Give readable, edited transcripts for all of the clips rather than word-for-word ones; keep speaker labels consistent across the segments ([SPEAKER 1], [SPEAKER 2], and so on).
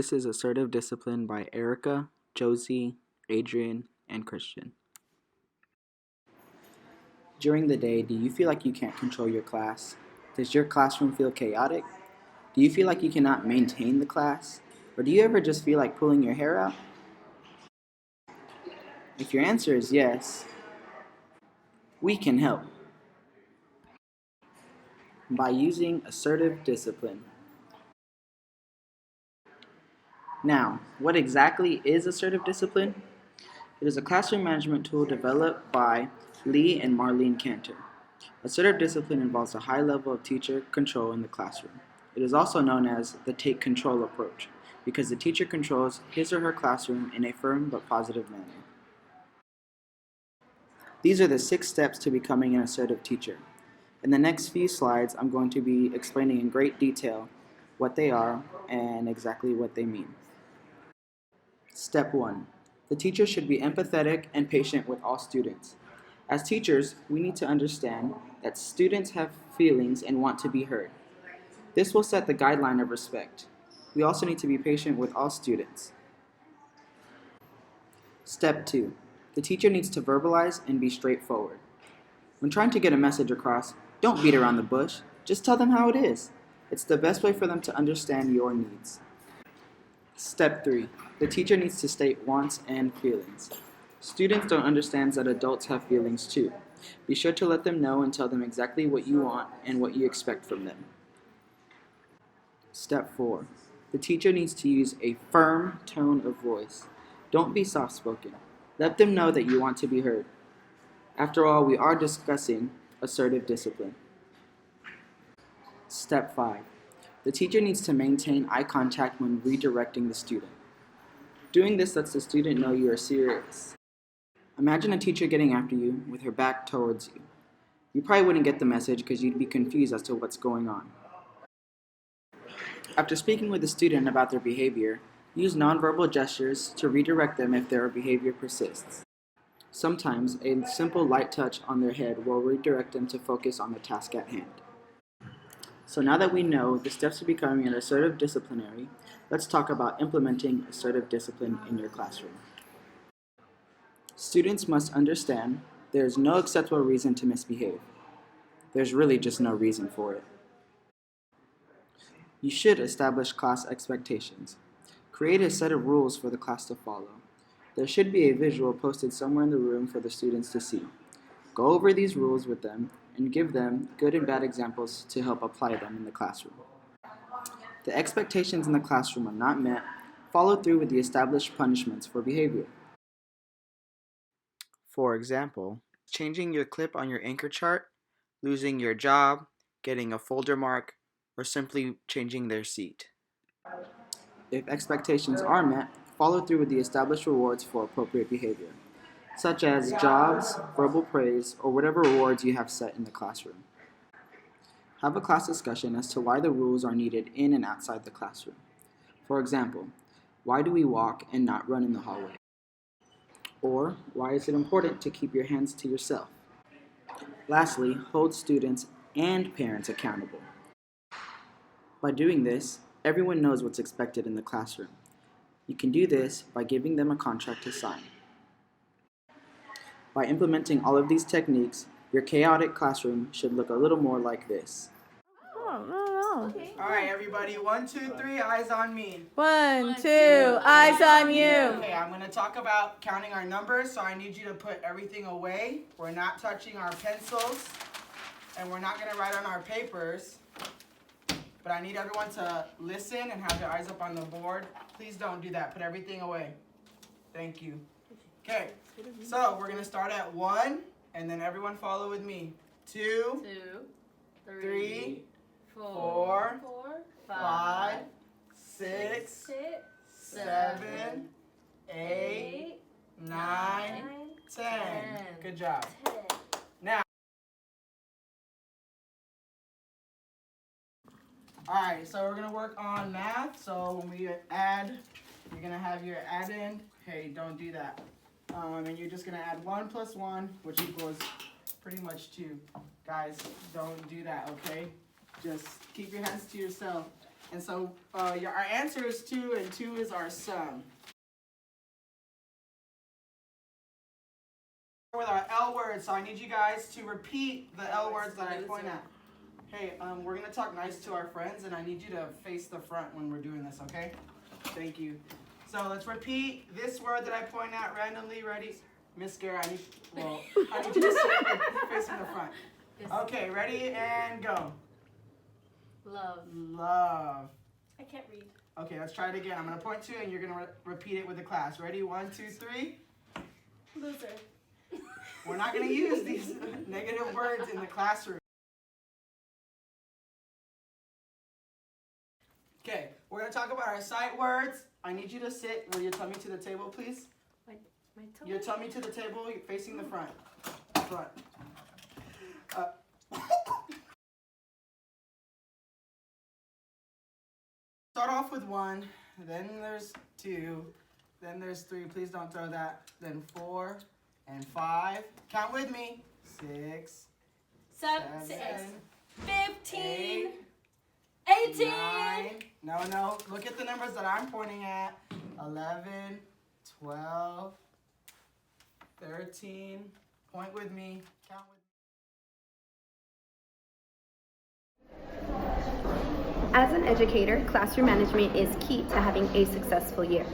[SPEAKER 1] This is Assertive Discipline by Erica, Josie, Adrian, and Christian. During the day, do you feel like you can't control your class? Does your classroom feel chaotic? Do you feel like you cannot maintain the class? Or do you ever just feel like pulling your hair out? If your answer is yes, we can help by using assertive discipline. Now, what exactly is assertive discipline? It is a classroom management tool developed by Lee and Marlene Cantor. Assertive discipline involves a high level of teacher control in the classroom. It is also known as the take control approach because the teacher controls his or her classroom in a firm but positive manner. These are the 6 steps to becoming an assertive teacher. In the next few slides, I'm going to be explaining in great detail what they are and exactly what they mean. Step 1. The teacher should be empathetic and patient with all students. As teachers, we need to understand that students have feelings and want to be heard. This will set the guideline of respect. We also need to be patient with all students. Step 2. The teacher needs to verbalize and be straightforward. When trying to get a message across, don't beat around the bush. Just tell them how it is. It's the best way for them to understand your needs. Step 3. The teacher needs to state wants and feelings. Students don't understand that adults have feelings too. Be sure to let them know and tell them exactly what you want and what you expect from them. Step 4. The teacher needs to use a firm tone of voice. Don't be soft-spoken. Let them know that you want to be heard. After all, we are discussing assertive discipline. Step 5. The teacher needs to maintain eye contact when redirecting the student. Doing this lets the student know you are serious. Imagine a teacher getting after you with her back towards you. You probably wouldn't get the message because you'd be confused as to what's going on. After speaking with the student about their behavior, use nonverbal gestures to redirect them if their behavior persists. Sometimes, a simple light touch on their head will redirect them to focus on the task at hand. So now that we know the steps to becoming an assertive disciplinary, let's talk about implementing assertive discipline in your classroom. Students must understand there is no acceptable reason to misbehave. There's really just no reason for it. You should establish class expectations. Create a set of rules for the class to follow. There should be a visual posted somewhere in the room for the students to see. Go over these rules with them and give them good and bad examples to help apply them in the classroom. The expectations in the classroom are not met, follow through with the established punishments for behavior. For example, changing your clip on your anchor chart, losing your job, getting a folder mark, or simply changing their seat. If expectations are met, follow through with the established rewards for appropriate behavior, such as jobs, verbal praise, or whatever rewards you have set in the classroom. Have a class discussion as to why the rules are needed in and outside the classroom. For example, why do we walk and not run in the hallway? Or, why is it important to keep your hands to yourself? Lastly, hold students and parents accountable. By doing this, everyone knows what's expected in the classroom. You can do this by giving them a contract to sign. By implementing all of these techniques, your chaotic classroom should look a little more like this.
[SPEAKER 2] Okay.
[SPEAKER 3] All right, everybody. 1, 2, 3, eyes on me.
[SPEAKER 2] 1, 2, eyes on you.
[SPEAKER 3] Okay, I'm going to talk about counting our numbers, so I need you to put everything away. We're not touching our pencils, and we're not going to write on our papers. But I need everyone to listen and have their eyes up on the board. Please don't do that. Put everything away. Thank you. Okay, so we're going to start at 1, and then everyone follow with me. 2, 3, 4, 5, 6, 7, 8, 9, 10. Good job. Now, all right, so we're going to work on math. So when we add, you're going to have your add in. Hey, don't do that. And you're just going to add 1 plus 1, which equals pretty much 2. Guys, don't do that, okay? Just keep your hands to yourself. And so our answer is 2, and 2 is our sum. With our L words, so I need you guys to repeat the L words that I point at. Hey, we're gonna talk nice to our friends, and I need you to face the front when we're doing this, okay? Thank you. So let's repeat this word that I point at randomly. Ready? Miss Gara, I need you to sit facing the front.
[SPEAKER 4] Yes.
[SPEAKER 3] Okay, ready and go.
[SPEAKER 4] Love.
[SPEAKER 3] Love.
[SPEAKER 4] I can't read.
[SPEAKER 3] Okay, let's try it again. I'm gonna point to, and you're gonna repeat it with the class. Ready? 1, 2, 3.
[SPEAKER 4] Loser.
[SPEAKER 3] We're not gonna use these negative words in the classroom. Okay, we're gonna talk about our sight words. I need you to sit with your tummy to the table, please.
[SPEAKER 4] My tummy?
[SPEAKER 3] Your tummy to the table, facing the front. Front. Start off with 1, then there's 2, then there's 3. Please don't throw that. Then 4 and 5. Count with me. 6,
[SPEAKER 4] 7,
[SPEAKER 3] 7,
[SPEAKER 4] 15,
[SPEAKER 3] 8,
[SPEAKER 4] 18.
[SPEAKER 3] 9. No. Look at the numbers that I'm pointing at. 11, 12, 13. Point with me. Count with me.
[SPEAKER 5] As an educator, classroom management is key to having a successful year.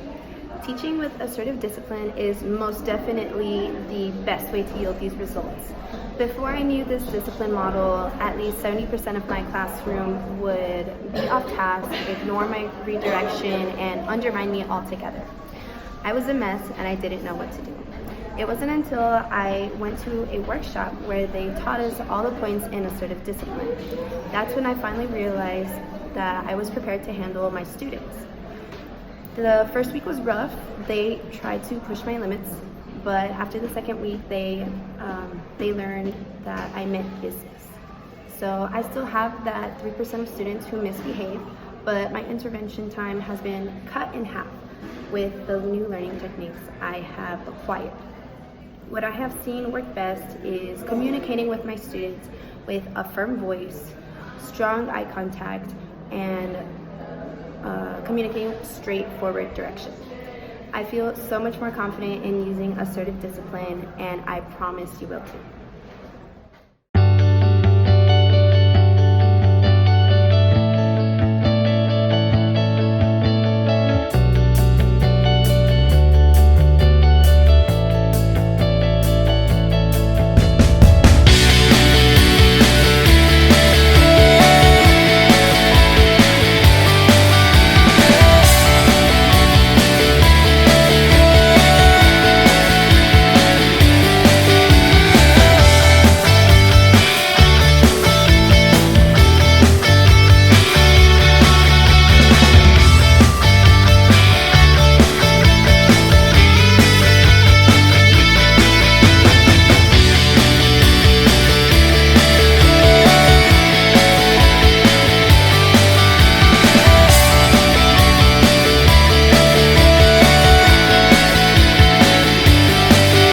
[SPEAKER 5] Teaching with assertive discipline is most definitely the best way to yield these results. Before I knew this discipline model, at least 70% of my classroom would be off task, ignore my redirection, and undermine me altogether. I was a mess and I didn't know what to do. It wasn't until I went to a workshop where they taught us all the points in assertive discipline. That's when I finally realized that I was prepared to handle my students. The first week was rough. They tried to push my limits, but after the second week, they learned that I meant business. So I still have that 3% of students who misbehave, but my intervention time has been cut in half with the new learning techniques I have acquired. What I have seen work best is communicating with my students with a firm voice, strong eye contact, and communicating straightforward direction. I feel so much more confident in using assertive discipline, and I promise you will too.